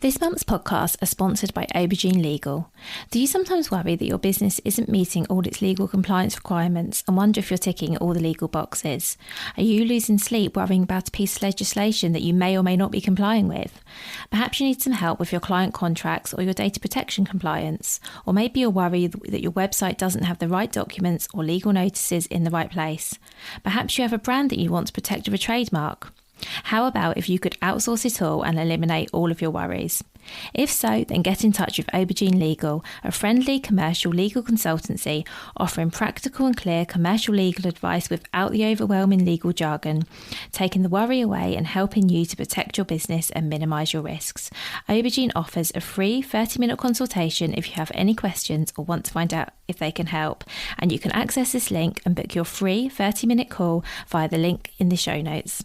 This month's podcasts are sponsored by Aubergine Legal. Do you sometimes worry that your business isn't meeting all its legal compliance requirements and wonder if you're ticking all the legal boxes? Are you losing sleep worrying about a piece of legislation that you may or may not be complying with? Perhaps you need some help with your client contracts or your data protection compliance. Or maybe you're worried that your website doesn't have the right documents or legal notices in the right place. Perhaps you have a brand that you want to protect with a trademark. How about if you could outsource it all and eliminate all of your worries? If so, then get in touch with Aubergine Legal, a friendly commercial legal consultancy offering practical and clear commercial legal advice without the overwhelming legal jargon, taking the worry away and helping you to protect your business and minimise your risks. Aubergine offers a free 30-minute consultation if you have any questions or want to find out if they can help, and you can access this link and book your free 30-minute call via the link in the show notes.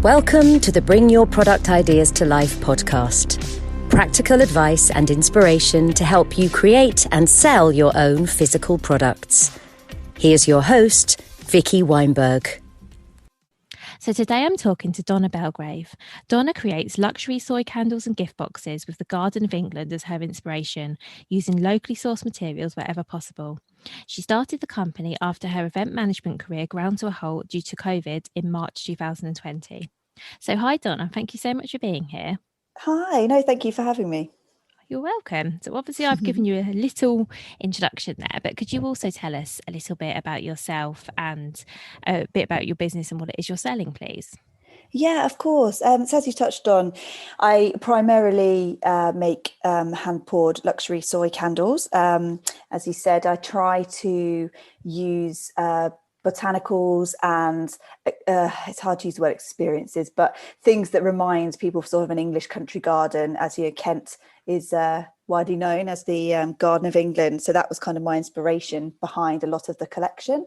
Welcome to the Bring Your Product Ideas to Life podcast. Practical advice and inspiration to help you create and sell your own physical products. Here's your host, Vicky Weinberg. So today I'm talking to Donna Belgrave. Donna creates luxury soy candles and gift boxes with the Garden of England as her inspiration, using locally sourced materials wherever possible. She started the company after her event management career ground to a halt due to COVID in March 2020. So hi Donna, thank you so much for being here. Hi, no, thank you for having me. You're welcome. So obviously I've given you a little introduction there, but could you also tell us a little bit about yourself and a bit about your business and what it is you're selling, please? Yeah, of course. So as you touched on, I primarily make hand-poured luxury soy candles. As you said, I try to use botanicals and it's hard to use the word experiences, but things that remind people of sort of an English country garden. As you know, Kent is widely known as the Garden of England. So that was kind of my inspiration behind a lot of the collection.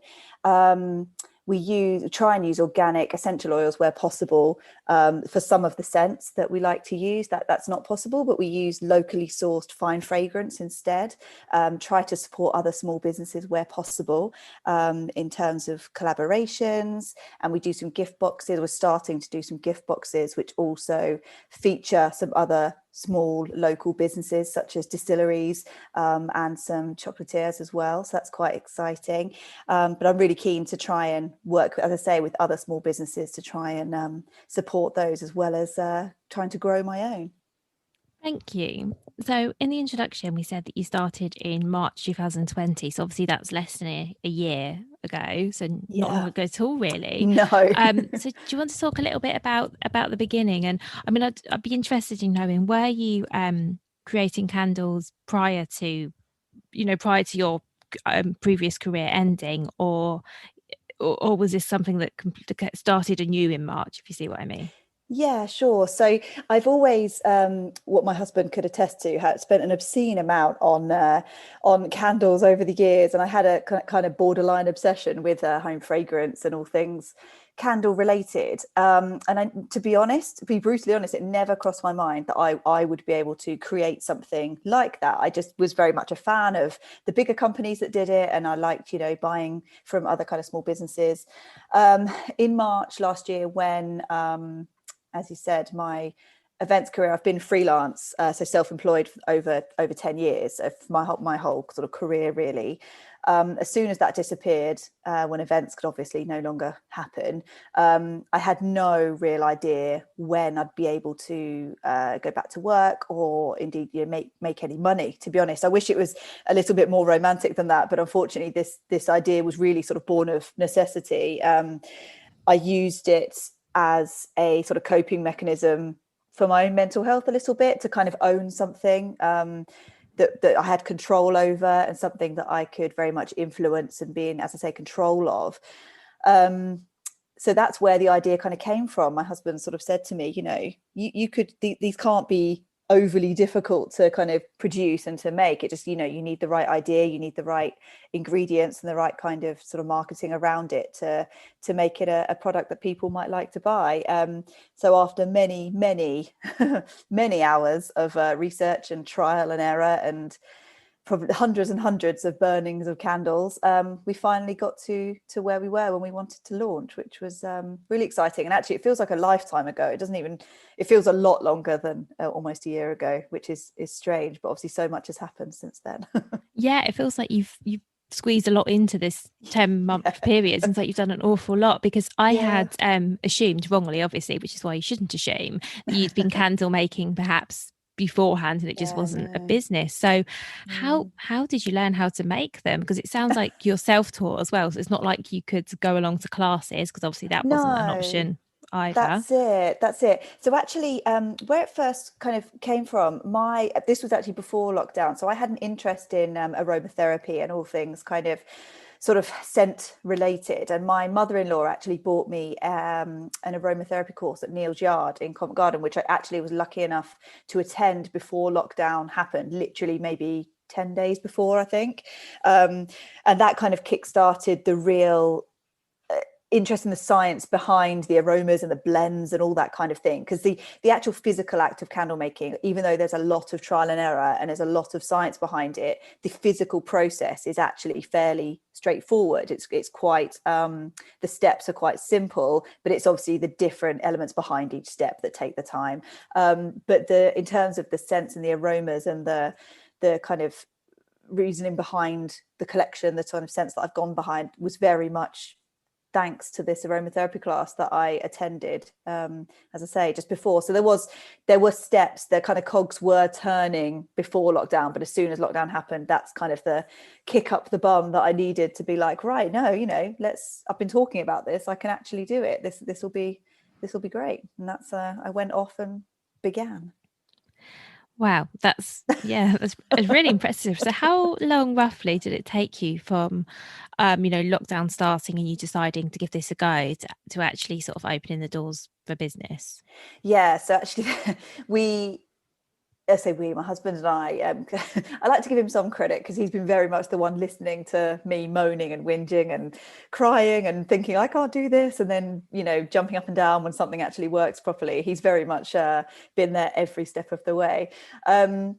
We try and use organic essential oils where possible for some of the scents that we like to use. That's not possible, but we use locally sourced fine fragrance instead. Try to support other small businesses where possible in terms of collaborations. And we do some gift boxes. We're starting to do some gift boxes, which also feature some other small local businesses such as distilleries and some chocolatiers as well. So that's quite exciting. But I'm really keen to try and work, as I say, with other small businesses to try and support those as well as trying to grow my own. Thank you. So in the introduction, we said that you started in March 2020. So obviously that's less than a year ago. So not long ago at all, really. No. So do you want to talk a little bit about the beginning? And I mean, I'd be interested in knowing, were you creating candles prior to your previous career ending, or was this something that started anew in March, if you see what I mean? Yeah, sure. So I've always, what my husband could attest to, had spent an obscene amount on candles over the years, and I had a kind of borderline obsession with home fragrance and all things candle related. To be brutally honest, it never crossed my mind that I would be able to create something like that. I just was very much a fan of the bigger companies that did it, and I liked, buying from other kind of small businesses. In March last year, when as you said, my events career, I've been freelance, so self-employed for over 10 years, so my whole sort of career, really. As soon as that disappeared, when events could obviously no longer happen, I had no real idea when I'd be able to go back to work or indeed make any money, to be honest. I wish it was a little bit more romantic than that, but unfortunately this idea was really sort of born of necessity. I used it as a sort of coping mechanism for my own mental health a little bit, to kind of own something that I had control over and something that I could very much influence and be in, as I say, control of. So that's where the idea kind of came from. My husband sort of said to me, you could, these can't be overly difficult to kind of produce and to make. It just, you need the right idea, you need the right ingredients and the right kind of sort of marketing around it to make it a product that people might like to buy. So after many many hours of research and trial and error and probably hundreds and hundreds of burnings of candles, we finally got to where we were when we wanted to launch, which was really exciting. And actually, it feels like a lifetime ago. It feels a lot longer than almost a year ago, which is strange. But obviously, so much has happened since then. Yeah, it feels like you've squeezed a lot into this 10-month period. It seems like you've done an awful lot, because I had assumed wrongly, obviously, which is why you shouldn't assume, that you'd been candle making perhaps beforehand and it just wasn't a business. So how did you learn how to make them? Because it sounds like you're self-taught as well, so it's not like you could go along to classes, because obviously that wasn't an option either. That's it. So actually, where it first kind of came from, this was actually before lockdown. So I had an interest in aromatherapy and all things kind of sort of scent related. And my mother-in-law actually bought me an aromatherapy course at Neal's Yard in Covent Garden, which I actually was lucky enough to attend before lockdown happened, literally maybe 10 days before, I think. And that kind of kickstarted the real interest in the science behind the aromas and the blends and all that kind of thing, because the actual physical act of candle making, even though there's a lot of trial and error and there's a lot of science behind it, the physical process is actually fairly straightforward. It's quite the steps are quite simple, but it's obviously the different elements behind each step that take the time. But in terms of the scents and the aromas and the kind of reasoning behind the collection, the sort of sense that I've gone behind was very much thanks to this aromatherapy class that I attended, as I say, just before. So there were steps, the kind of cogs were turning before lockdown, but as soon as lockdown happened, that's kind of the kick up the bum that I needed to be like, right, no, I've been talking about this, I can actually do it. This will be great. And that's I went off and began. Wow, that's really impressive. So how long roughly did it take you from lockdown starting and you deciding to give this a go to actually sort of opening the doors for business? Yeah, so actually my husband and I I like to give him some credit, because he's been very much the one listening to me moaning and whinging and crying and thinking I can't do this, and then jumping up and down when something actually works properly. He's very much been there every step of the way. I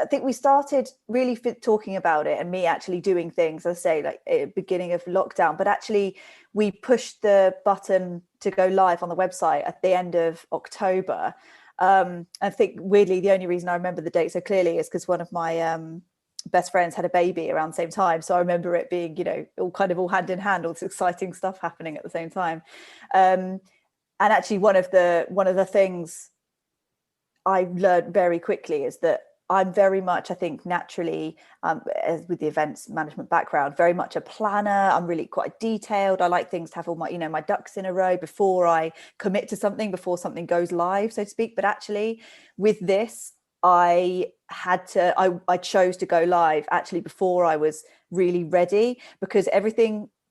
think we started really talking about it and me actually doing things, as I say, like at the beginning of lockdown, but actually we pushed the button to go live on the website at the end of October. I think weirdly, the only reason I remember the date so clearly is because one of my best friends had a baby around the same time. So I remember it being, all hand in hand, all this exciting stuff happening at the same time. And actually one of the things I learned very quickly is that I'm very much, I think, naturally, as with the events management background, very much a planner. I'm really quite detailed. I like things to have all my, my ducks in a row before I commit to something, before something goes live, so to speak. But actually, with this, I chose to go live actually before I was really ready, because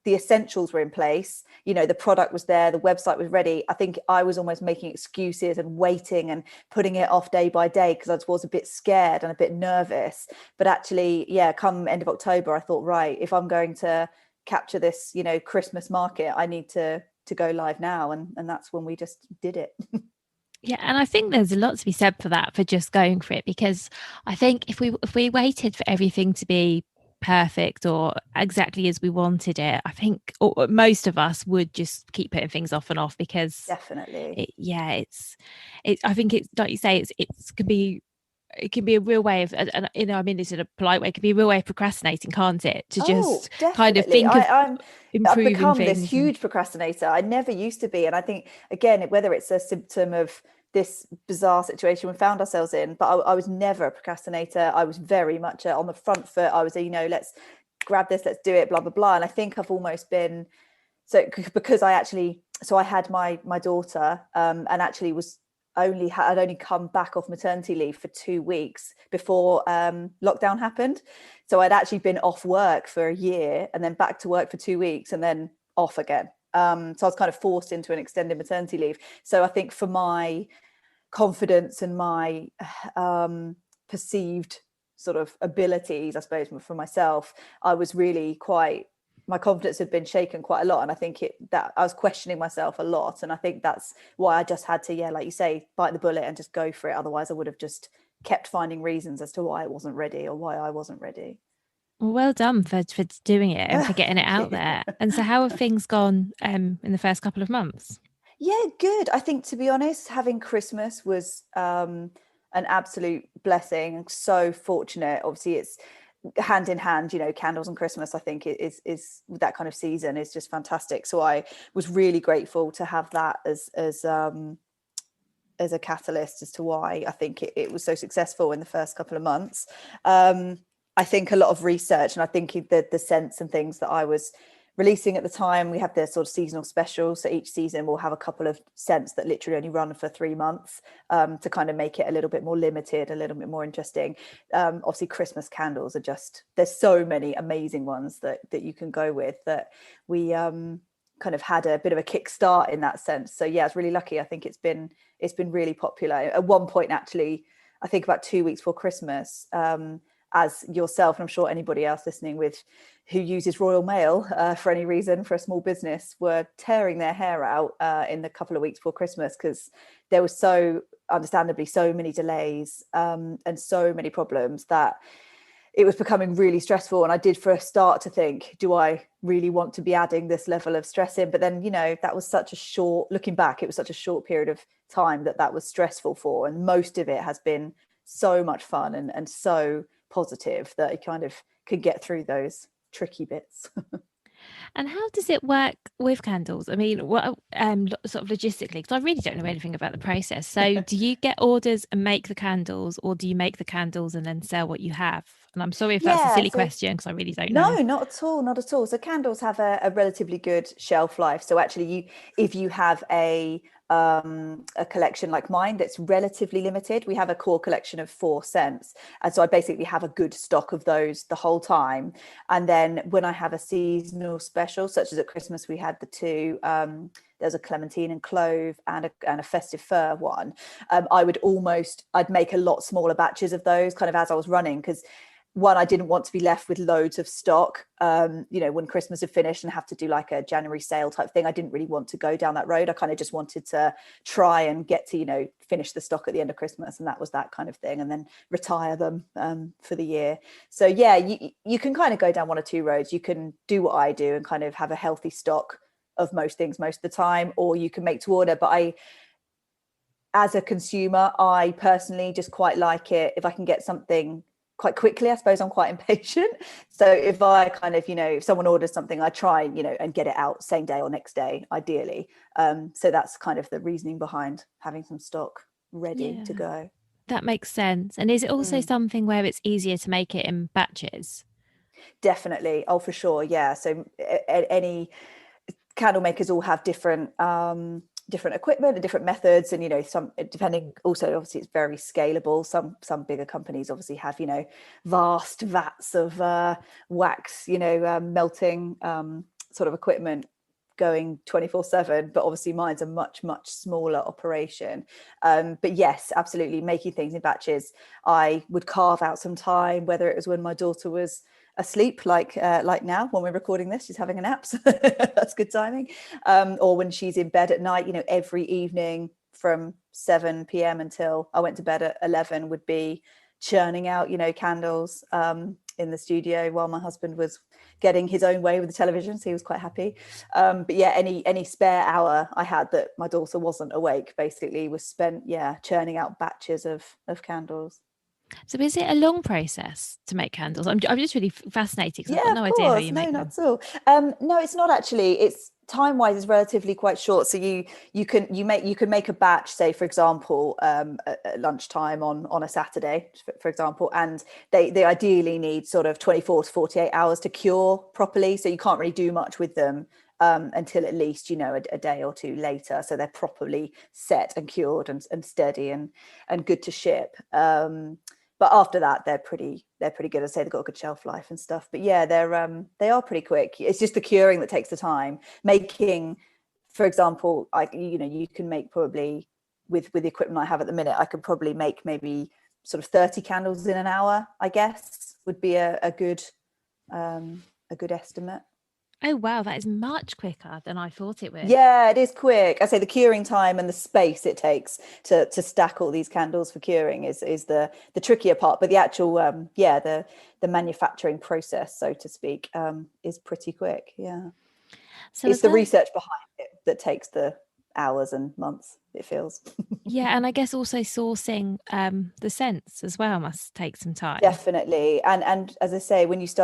the essentials were in place. The product was there, the website was ready. I think I was almost making excuses and waiting and putting it off day by day because I was a bit scared and a bit nervous. But actually, come end of October, I thought, right, if I'm going to capture this, Christmas market, I need to go live now. And that's when we just did it. Yeah, and I think there's a lot to be said for that, for just going for it, because I think if we waited for everything to be perfect or exactly as we wanted it, I think most of us would just keep putting things off and off, because definitely I think it's like you say, it can be a real way of, I mean this in a polite way, it can be a real way of procrastinating, can't it, to just kind of think of improving I've become things. This huge procrastinator. I never used to be, and I think again, whether it's a symptom of this bizarre situation we found ourselves in, but I was never a procrastinator. I was very much on the front foot. I was let's grab this, let's do it, blah blah blah. And I think I've almost been because I had my daughter, and actually I'd only come back off maternity leave for 2 weeks before lockdown happened. So I'd actually been off work for a year and then back to work for 2 weeks and then off again. So I was kind of forced into an extended maternity leave. So I think for my confidence and my perceived sort of abilities, I suppose, for myself, I was really my confidence had been shaken quite a lot. And I think that I was questioning myself a lot. And I think that's why I just had to, like you say, bite the bullet and just go for it. Otherwise I would have just kept finding reasons as to why it wasn't ready or why I wasn't ready. Well done for doing it and for getting it out there. And so how have things gone in the first couple of months? Yeah, good. I think, to be honest, having Christmas was an absolute blessing. I'm so fortunate. Obviously, it's hand in hand, candles and Christmas. I think is that kind of season is just fantastic. So I was really grateful to have that as a catalyst as to why I think it was so successful in the first couple of months. I think a lot of research, and I think the scents and things that I was releasing at the time, we have the sort of seasonal specials. So each season we'll have a couple of scents that literally only run for 3 months, to kind of make it a little bit more limited, a little bit more interesting. Obviously Christmas candles are just, there's so many amazing ones that you can go with, that we kind of had a bit of a kickstart in that sense. So yeah, I was really lucky. I think it's been really popular. At one point, actually, I think about 2 weeks before Christmas, as yourself, and I'm sure anybody else listening with who uses Royal Mail for any reason for a small business, were tearing their hair out in the couple of weeks before Christmas, because there was so understandably so many delays and so many problems that it was becoming really stressful. And I did for a start to think, do I really want to be adding this level of stress in? But then, that was such a short, looking back, it was such a short period of time that was stressful for. And most of it has been so much fun and so positive that it kind of could get through those tricky bits. And how does it work with candles? I mean, what sort of logistically, because I really don't know anything about the process. So do you get orders and make the candles, or do you make the candles and then sell what you have? And I'm sorry if that's a silly question, because I really don't know. No, not at all, not at all. So candles have a relatively good shelf life. So actually, if you have a collection like mine that's relatively limited, we have a core collection of 4 scents, and so I basically have a good stock of those the whole time. And then when I have a seasonal special, such as at Christmas, we had the 2. There's a clementine and clove and a festive fir one. I'd make a lot smaller batches of those kind of as I was running, because one, I didn't want to be left with loads of stock, when Christmas had finished and have to do like a January sale type thing. I didn't really want to go down that road. I kind of just wanted to try and get to, finish the stock at the end of Christmas. And that was that kind of thing. And then retire them for the year. So yeah, you can kind of go down one or two roads. You can do what I do and kind of have a healthy stock of most things most of the time, or you can make to order. But as a consumer, I personally just quite like it if I can get something quite quickly. I suppose I'm quite impatient. So if I kind of, if someone orders something, I try, and get it out same day or next day, ideally. So that's kind of the reasoning behind having some stock ready to go. That makes sense. And is it also something where it's easier to make it in batches? Definitely. Oh, for sure. Yeah. So any candle makers all have different equipment and different methods, and some, depending, also obviously it's very scalable. Some bigger companies obviously have vast vats of wax, melting sort of equipment going 24/7, but obviously mine's a much smaller operation. But yes, absolutely, making things in batches. I would carve out some time, whether it was when my daughter was asleep, like now when we're recording this, she's having a nap, so that's good timing, or when she's in bed at night. Every evening from 7 p.m. until I went to bed at 11 would be churning out candles in the studio while my husband was getting his own way with the television, so he was quite happy. But yeah, any spare hour I had that my daughter wasn't awake basically was spent churning out batches of candles. So is it a long process to make candles? I'm just really fascinated, because I've got no idea how you make them. No, not at all. No, it's not actually. It's time-wise is relatively quite short. So you can make a batch, say for example, at lunchtime on a Saturday, for example, and they ideally need sort of 24 to 48 hours to cure properly. So you can't really do much with them until at least a day or two later. So they're properly set and cured and steady and good to ship. But after that, they're pretty good. I say they've got a good shelf life and stuff. But yeah, they are pretty quick. It's just the curing that takes the time. Making, for example, you can make probably with the equipment I have at the minute, I could probably make maybe sort of 30 candles in an hour, I guess, would be a good estimate. Oh, wow. That is much quicker than I thought it would. Yeah, it is quick. I say the curing time and the space it takes to stack all these candles for curing is the trickier part. But the actual the manufacturing process, so to speak, is pretty quick. Yeah, So it's as the well, research behind it that takes the hours and months, it feels. yeah, and I guess also sourcing the scents as well must take some time. Definitely. And as I say, when it's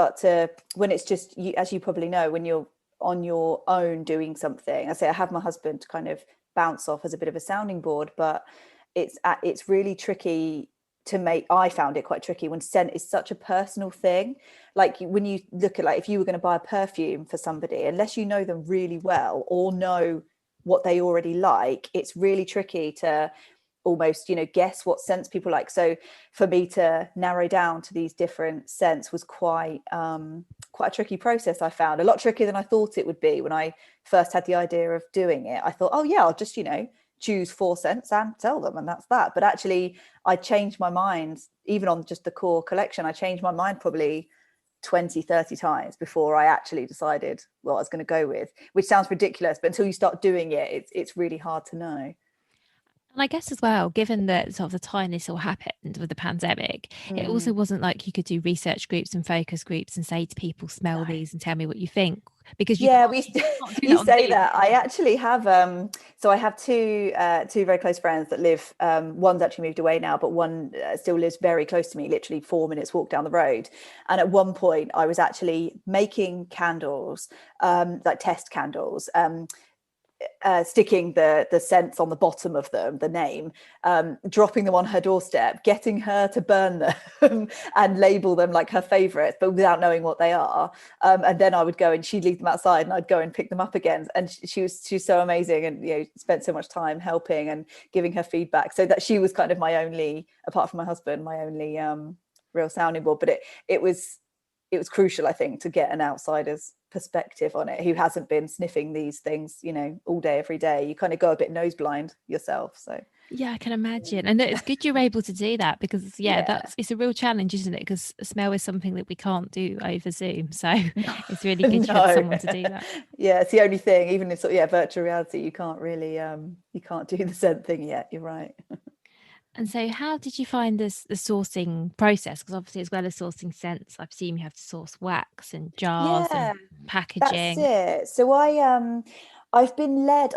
just you, as you probably know, when you're on your own doing something, I say I have my husband to kind of bounce off as a bit of a sounding board, but it's really tricky to make. I found it quite tricky when scent is such a personal thing. Like when you look at, like, if you were going to buy a perfume for somebody, unless you know them really well or know what they already like, it's really tricky to almost, guess what scents people like. So for me to narrow down to these different scents was quite a tricky process. I found a lot trickier than I thought it would be when I first had the idea of doing it. I thought, oh yeah, I'll just choose 4 scents and sell them, and that's that. But actually I changed my mind. Even on just the core collection, I changed my mind probably 20-30 times before I actually decided what I was going to go with, which sounds ridiculous, but until you start doing it, it's really hard to know. And I guess as well, given that sort of the time this all happened with the pandemic, it also Mm. wasn't like you could do research groups and focus groups and say to people, smell No. these and tell me what you think, because Yeah, you can't do you that on say Zoom. that. I actually have so I have two very close friends that live, one's actually moved away now, but one still lives very close to me, literally 4 minutes walk down the road. And at one point I was actually making candles, like test candles, sticking the scents on the bottom of them, the name, dropping them on her doorstep, getting her to burn them and label them like her favorites, but without knowing what they are. And then I would go and she'd leave them outside and I'd go and pick them up again. And she's so amazing, and spent so much time helping and giving her feedback, so that she was kind of my only, apart from my husband, my only real sounding board. But it was crucial, I think, to get an outsider's perspective on it, who hasn't been sniffing these things, all day, every day. You kind of go a bit nose blind yourself. So Yeah, I can imagine. And it's good you're able to do that because, yeah, yeah. it's a real challenge, isn't it? Because smell is something that we can't do over Zoom. So it's really good you had No. someone to do that. Yeah, it's the only thing. Even in virtual reality, you can't really you can't do the scent thing yet. You're right. And so, how did you find the sourcing process? Because obviously, as well as sourcing scents, I presume you have to source wax and jars and Yeah, that's packaging. it. So I've been led,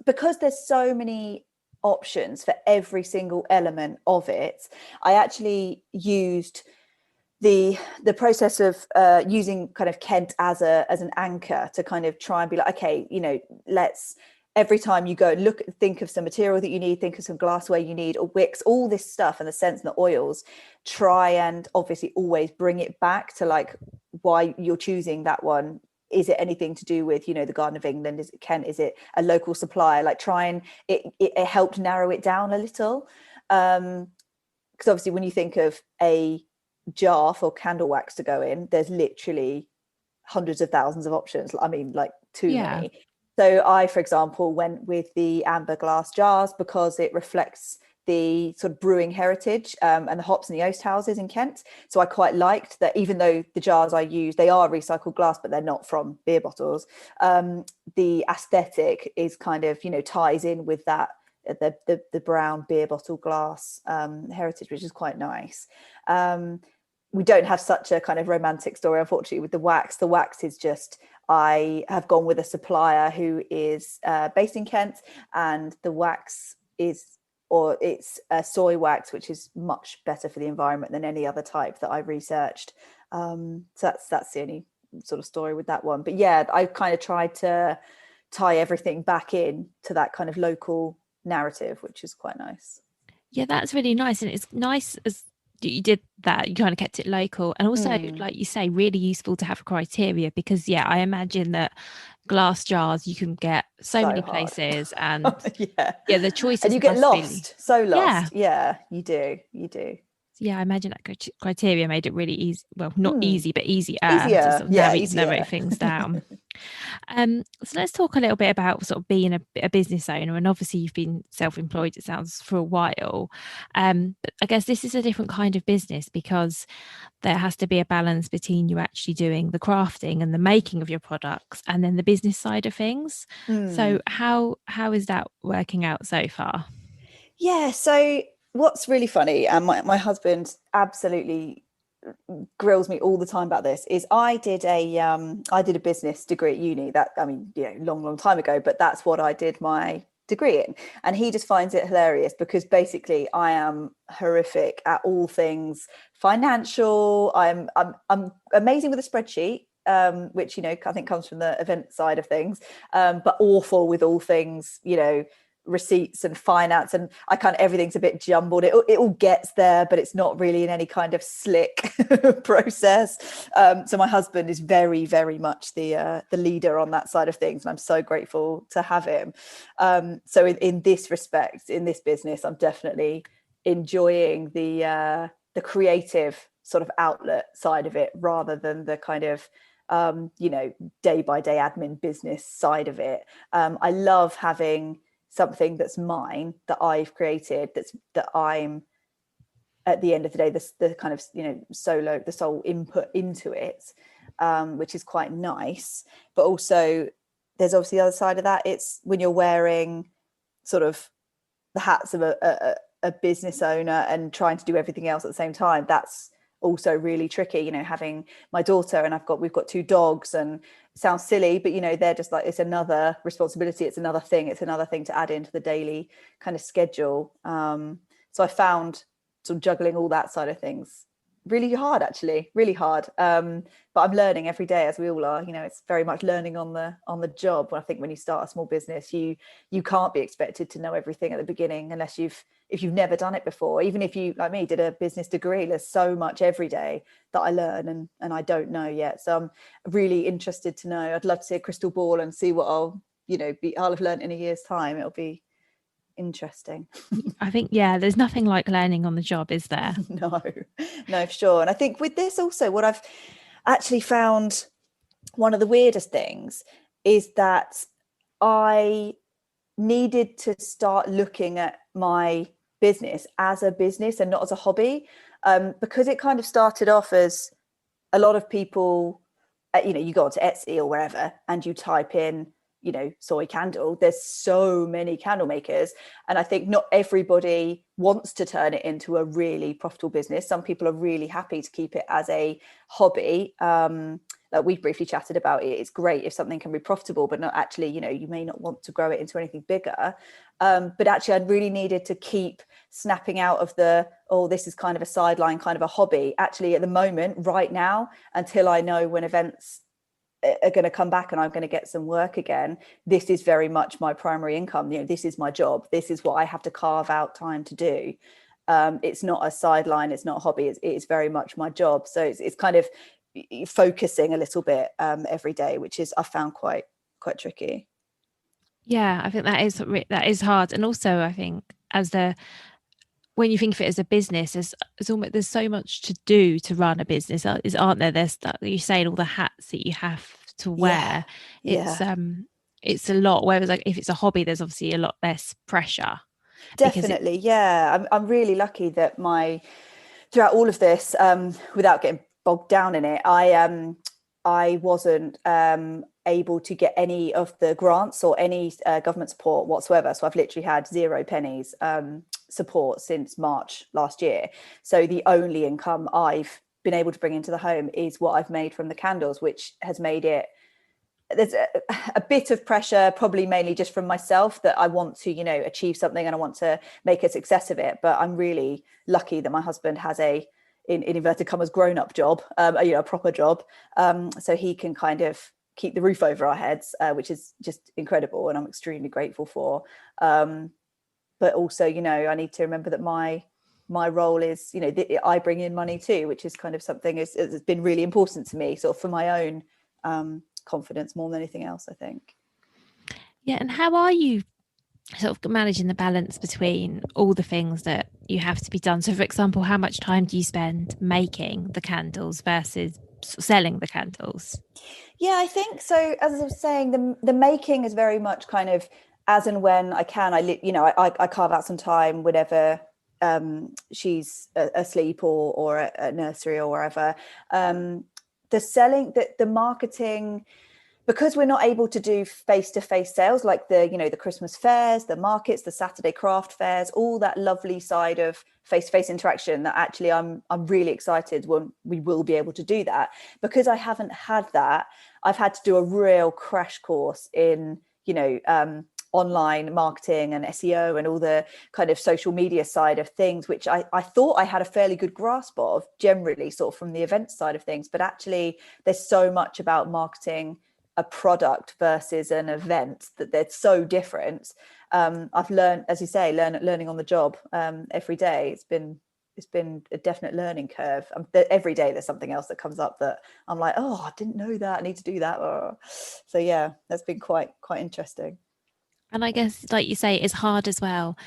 because there's so many options for every single element of it. I actually used the process of using kind of Kent as an anchor to kind of try and be like, okay, let's, every time you go look, think of some material that you need, think of some glassware you need, or wicks, all this stuff, and the scents and the oils, try and obviously always bring it back to like why you're choosing that one. Is it anything to do with the Garden of England? Is it Kent? Is it a local supplier? Like, try and it helped narrow it down a little, because obviously when you think of a jar for candle wax to go in, there's literally hundreds of thousands of options. I mean, like, too Yeah. many. So I, for example, went with the amber glass jars because it reflects the sort of brewing heritage, and the hops and the oast houses in Kent. So I quite liked that, even though the jars I use, they are recycled glass, but they're not from beer bottles. The aesthetic is kind of, ties in with that, the brown beer bottle glass heritage, which is quite nice. We don't have such a kind of romantic story, unfortunately, with the wax. The wax is just, I have gone with a supplier who is based in Kent, and the wax it's a soy wax, which is much better for the environment than any other type that I researched. So that's the only sort of story with that one. But yeah, I kind of tried to tie everything back in to that kind of local narrative, which is quite nice. Yeah, that's really nice. And it's nice as you did that, you kind of kept it local. And also, like you say, really useful to have a criteria because, yeah, I imagine that glass jars you can get so So many hard. places. And Yeah. yeah, the And choices you get must be, lost, so yeah. lost. Yeah, you do. Yeah, I imagine that criteria made it really easy. Well, not easy, but easier to Easier. sort of Yeah, narrow easier. things down. So let's talk a little bit about sort of being a business owner, and obviously you've been self-employed, it sounds, for a while. But I guess this is a different kind of business because there has to be a balance between you actually doing the crafting and the making of your products and then the business side of things. So how is that working out so far? Yeah, so what's really funny, and my husband absolutely grills me all the time about this, is I did a business degree at uni. That, I mean, long time ago, but that's what I did my degree in. And he just finds it hilarious because basically I am horrific at all things financial. I'm amazing with a spreadsheet, which I think comes from the event side of things, but awful with all things receipts and finance, and I kind of, everything's a bit jumbled. It all gets there, but it's not really in any kind of slick process. So my husband is very, very much the leader on that side of things, and I'm so grateful to have him. So in this respect, in this business, I'm definitely enjoying the creative sort of outlet side of it rather than the kind of day by day admin business side of it. I love having something that's mine, that I've created, that I'm, at the end of the day, the kind of the sole input into it, which is quite nice. But also there's obviously the other side of that. It's when you're wearing sort of the hats of a business owner and trying to do everything else at the same time. That's also really tricky, having my daughter, and we've got two dogs, and it sounds silly, but they're just like, it's another responsibility, it's another thing to add into the daily kind of schedule. So I found sort of juggling all that side of things really hard, actually, really hard. But I'm learning every day, as we all are. It's very much learning on the job. I think when you start a small business, you can't be expected to know everything at the beginning unless if you've never done it before. Even if you, like me, did a business degree, there's so much every day that I learn and I don't know yet. So I'm really interested to know. I'd love to see a crystal ball and see what I'll have learned in a year's time. It'll be interesting. I think, yeah, there's nothing like learning on the job, is there? No, for sure. And I think with this also, what I've actually found, one of the weirdest things is that I needed to start looking at my business as a business and not as a hobby, because it kind of started off as a lot of people, you go onto Etsy or wherever and you type in soy candle. There's so many candle makers, and I think not everybody wants to turn it into a really profitable business. Some people are really happy to keep it as a hobby. Like we've briefly chatted about it, it's great if something can be profitable, but not actually, you may not want to grow it into anything bigger. But actually I really needed to keep snapping out of this is kind of a sideline, kind of a hobby. Actually, at the moment, right now, until I know when events are going to come back and I'm going to get some work again, this is very much my primary income. This is my job. This is what I have to carve out time to do. It's not a sideline, it's not a hobby, it's very much my job. So it's kind of focusing a little bit every day, which is, I found quite tricky. Yeah, I think that is hard. And also I think when you think of it as a business, there's so much to do to run a business, aren't there? There's that, you saying, all the hats that you have to wear. Yeah. It's a lot. Whereas like if it's a hobby, there's obviously a lot less pressure. Definitely, yeah. I'm really lucky that throughout all of this, without getting bogged down in it, I wasn't able to get any of the grants or any government support whatsoever. So I've literally had 0 pennies support since March last year. So the only income I've been able to bring into the home is what I've made from the candles, which has made it, there's a bit of pressure, probably mainly just from myself, that I want to achieve something and I want to make a success of it. But I'm really lucky that my husband has in inverted commas grown-up job, a proper job, so he can kind of keep the roof over our heads, which is just incredible, and I'm extremely grateful for. But also, I need to remember that my role is, I bring in money too, which is kind of something has been really important to me, sort of for my own confidence more than anything else, I think. Yeah. And how are you sort of managing the balance between all the things that you have to be done? So for example, how much time do you spend making the candles versus selling the candles? Yeah, I think so. As I was saying, the making is very much kind of as and when I can. I carve out some time whenever she's asleep or at nursery or wherever. The selling, the marketing, because we're not able to do face-to-face sales like the Christmas fairs, the markets, the Saturday craft fairs, all that lovely side of face-to-face interaction, that actually I'm really excited when we will be able to do that. Because I haven't had that, I've had to do a real crash course in online marketing and SEO and all the kind of social media side of things, which I thought I had a fairly good grasp of generally, sort of from the event side of things. But actually there's so much about marketing a product versus an event that they're so different. I've learned, as you say, learning on the job every day. It's been a definite learning curve. Every day there's something else that comes up that I'm like, oh, I didn't know that, I need to do that. So yeah, that's been quite interesting. And I guess, like you say, it's hard as well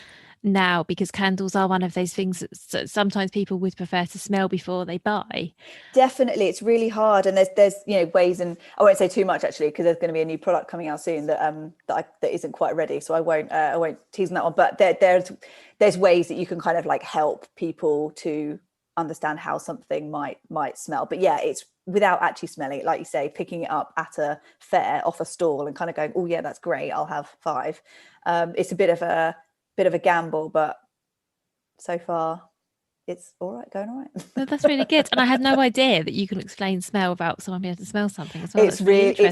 now, because candles are one of those things that sometimes people would prefer to smell before they buy. Definitely, it's really hard, and there's ways, and I won't say too much actually, because there's going to be a new product coming out soon that isn't quite ready, so I won't tease on that one. But there's ways that you can kind of like help people to understand how something might smell. But yeah, it's without actually smelling it, like you say, picking it up at a fair off a stall and kind of going, oh yeah, that's great, I'll have 5. It's a bit of a gamble, but so far it's all right, going all right. No, that's really good. And I had no idea that you can explain smell without someone being able to smell something as well. It's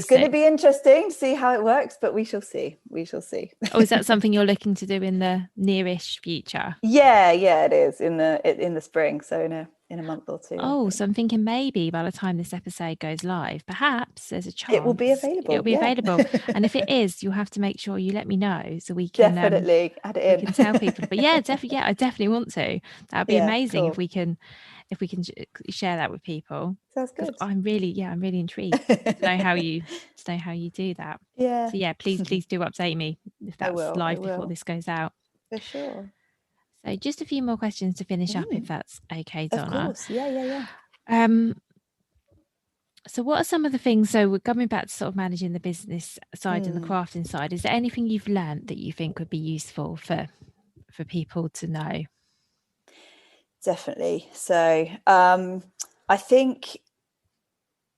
going to be interesting to see how it works, but we shall see. Oh, is that something you're looking to do in the nearish future? Yeah, it is in the spring, so in a month or two. Oh, so I'm thinking maybe by the time this episode goes live, perhaps there's a chance it will be available. Available. And if it is, you'll have to make sure you let me know so we can definitely add it in. We can tell people. But yeah, definitely, I definitely want to. That'd be amazing. Cool. if we can share that with people. Sounds good. I'm really intrigued to know how you do that. Yeah. So yeah, please do update me if that's live before this goes out. For sure. So just a few more questions to finish up, if that's okay, Donna. Of course. Yeah. So what are some of the things, so we're coming back to sort of managing the business side and the crafting side, is there anything you've learned that you think would be useful for people to know? Definitely. So I think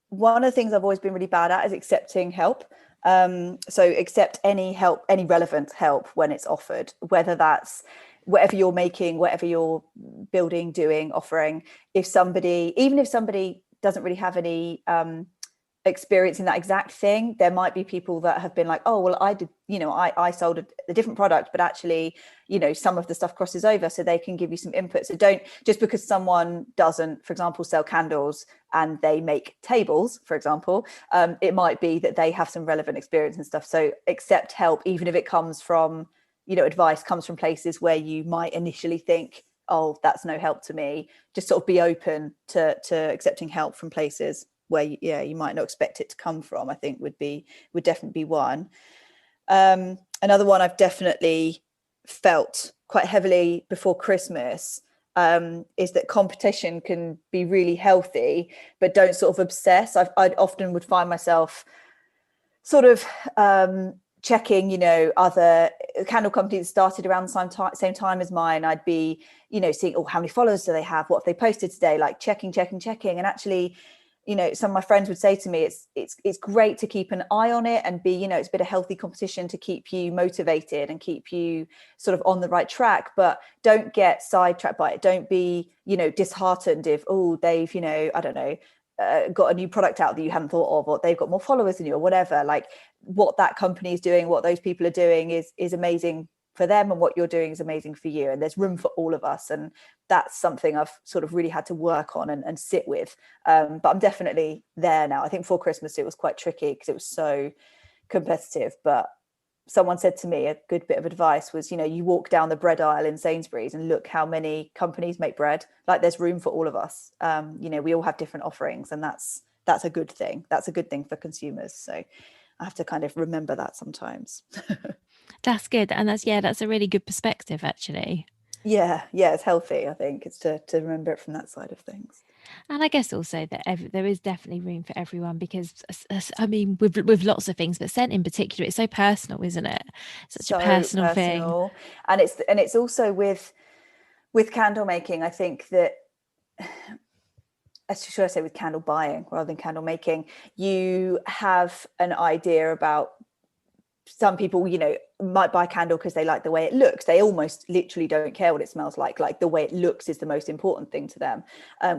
one of the things I've always been really bad at is accepting help. So accept any help, any relevant help when it's offered, whether that's whatever you're making, whatever you're building, doing, offering. Even if somebody doesn't really have any experience in that exact thing, there might be people that have been like, oh, well, I did, I sold a different product, but actually, some of the stuff crosses over, so they can give you some input. So don't, just because someone doesn't, for example, sell candles and they make tables, for example, it might be that they have some relevant experience and stuff. So accept help, even if it comes from, advice comes from places where you might initially think, oh, that's no help to me. Just sort of be open to accepting help from places where you might not expect it to come from. I think would definitely be one. Another one I've definitely felt quite heavily before Christmas is that competition can be really healthy, but don't sort of obsess. I often would find myself sort of checking, other candle companies that started around the same time as mine. I'd be, seeing, how many followers do they have? What have they posted today? Like checking. And actually, some of my friends would say to me, it's great to keep an eye on it and be, it's a bit of healthy competition to keep you motivated and keep you sort of on the right track, but don't get sidetracked by it. Don't be, disheartened if, they've, I don't know, got a new product out that you hadn't thought of, or they've got more followers than you, or whatever. Like what that company is doing, what those people are doing is amazing for them, and what you're doing is amazing for you, and there's room for all of us. And that's something I've sort of really had to work on and sit with, but I'm definitely there now. I think before Christmas it was quite tricky because it was so competitive, but someone said to me, a good bit of advice was, you walk down the bread aisle in Sainsbury's and look how many companies make bread. Like there's room for all of us. We all have different offerings, and that's a good thing. That's a good thing for consumers. So I have to kind of remember that sometimes. That's good. And that's a really good perspective, actually. Yeah, it's healthy. I think it's to remember it from that side of things. And I guess also that there is definitely room for everyone because, I mean, with lots of things, but scent in particular, it's so personal, isn't it? Such a So personal thing. personal. And it's also with candle making, I think that, should I say, with candle buying rather than candle making, you have an idea about, some people, might buy a candle because they like the way it looks. They almost literally don't care what it smells like. Like, the way it looks is the most important thing to them.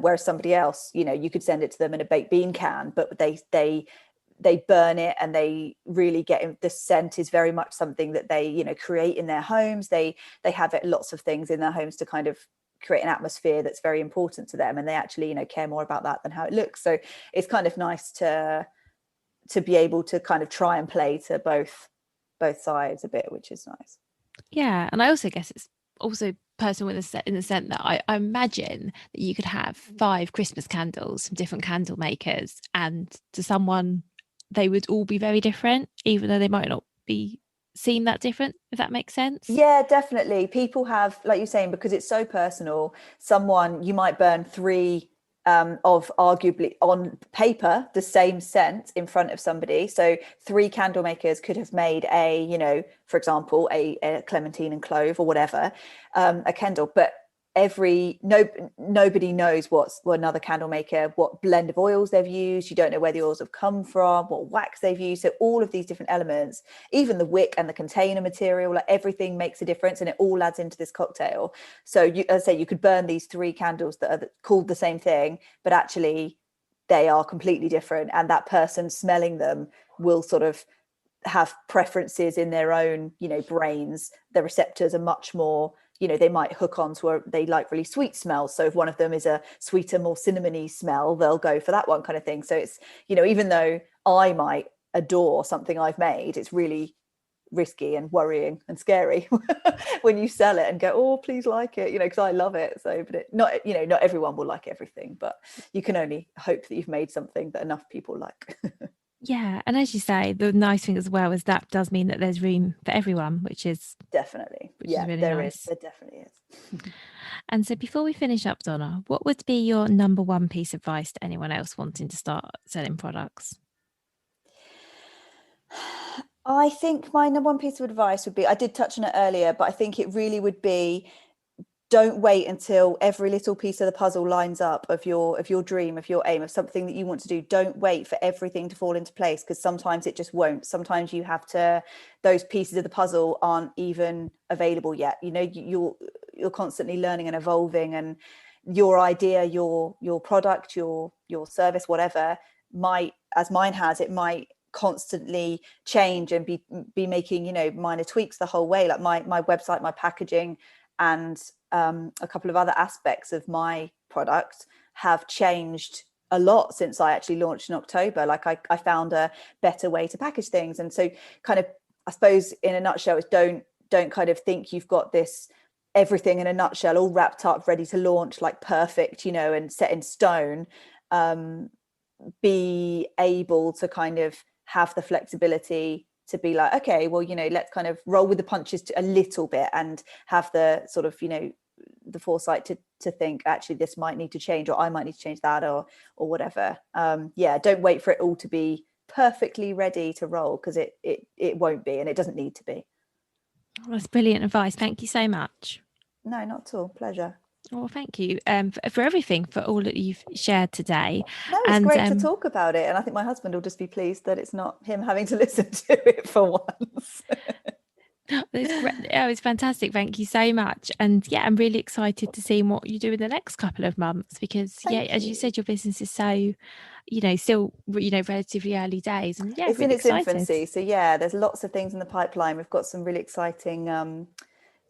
Whereas somebody else, you could send it to them in a baked bean can, but they burn it, and they really get the scent is very much something that they create in their homes. They have it, lots of things in their homes to kind of create an atmosphere that's very important to them, and they actually care more about that than how it looks. So it's kind of nice to be able to kind of try and play to both sides a bit, which is nice. Yeah, and I also guess it's also personal in the sense that I imagine that you could have 5 Christmas candles from different candle makers, and to someone they would all be very different, even though they might not be seem that different, if that makes sense. Yeah, definitely. People have, like you're saying, because it's so personal, someone, you might burn 3 of arguably on paper the same scent in front of somebody. So 3 candle makers could have made for example, a clementine and clove or whatever, a candle, but nobody knows what another candle maker, what blend of oils they've used. You don't know where the oils have come from, what wax they've used. So all of these different elements, even the wick and the container material, like everything makes a difference, and it all adds into this cocktail. So as I say, you could burn these 3 candles that are called the same thing, but actually they are completely different, and that person smelling them will sort of have preferences in their own brains. The receptors are much more, they might hook on to they like really sweet smells. So if one of them is a sweeter, more cinnamony smell, they'll go for that one, kind of thing. So it's, even though I might adore something I've made, it's really risky and worrying and scary when you sell it and go, oh, please like it, because I love it. So, but not everyone will like everything, but you can only hope that you've made something that enough people like. Yeah, and as you say, the nice thing as well is that does mean that there's room for everyone, which is Definitely. is really there nice. is. There definitely is. And so before we finish up, Donna, what would be your number one piece of advice to anyone else wanting to start selling products? I think my number one piece of advice would be, I did touch on it earlier, but I think it really would be, don't wait until every little piece of the puzzle lines up of your dream, of your aim, of something that you want to do. Don't wait for everything to fall into place, because sometimes it just won't. Sometimes you have to, those pieces of the puzzle aren't even available yet. You're constantly learning and evolving, and your idea, your product, your service, whatever, might, as mine has, it might constantly change and be making minor tweaks the whole way. Like my website, my packaging, and a couple of other aspects of my product have changed a lot since I actually launched in October. Like I found a better way to package things. And so kind of, I suppose in a nutshell, is don't kind of think you've got this everything in a nutshell all wrapped up, ready to launch, like perfect, and set in stone. Be able to kind of have the flexibility to be like, okay, well, let's kind of roll with the punches a little bit, and have the sort of, the foresight to think, actually, this might need to change, or I might need to change that, or whatever. Don't wait for it all to be perfectly ready to roll, because it won't be, and it doesn't need to be. That's brilliant advice. Thank you so much. No, not at all. Pleasure. Well, thank you for everything, for all that you've shared today. No, it's great to talk about it. And I think my husband will just be pleased that it's not him having to listen to it for once. It's great. Oh, it's fantastic. Thank you so much. And yeah, I'm really excited to see what you do in the next couple of months, because as you said, your business is so, still, relatively early days, and it's really in its excited. infancy. So there's lots of things in the pipeline. We've got some really exciting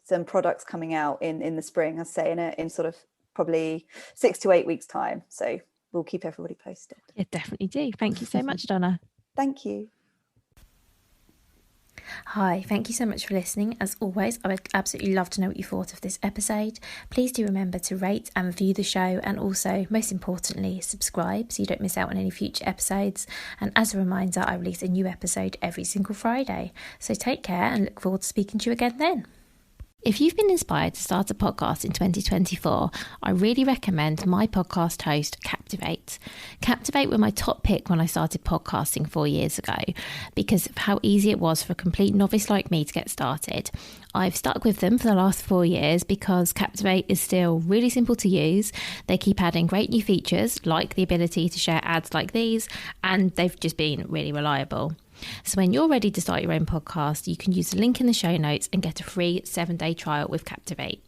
some products coming out in the spring, I'd say, in sort of probably 6 to 8 weeks time. So we'll keep everybody posted. Yeah, definitely do. Thank you so much, Donna. Thank you. Hi, thank you so much for listening. As always, I would absolutely love to know what you thought of this episode. Please do remember to rate and review the show, and also, most importantly, subscribe so you don't miss out on any future episodes. And as a reminder, I release a new episode every single Friday. So take care, and look forward to speaking to you again then. If you've been inspired to start a podcast in 2024, I really recommend my podcast host, Captivate. Captivate were my top pick when I started podcasting 4 years ago because of how easy it was for a complete novice like me to get started. I've stuck with them for the last 4 years because Captivate is still really simple to use. They keep adding great new features like the ability to share ads like these, and they've just been really reliable. So when you're ready to start your own podcast, you can use the link in the show notes and get a free 7-day trial with Captivate.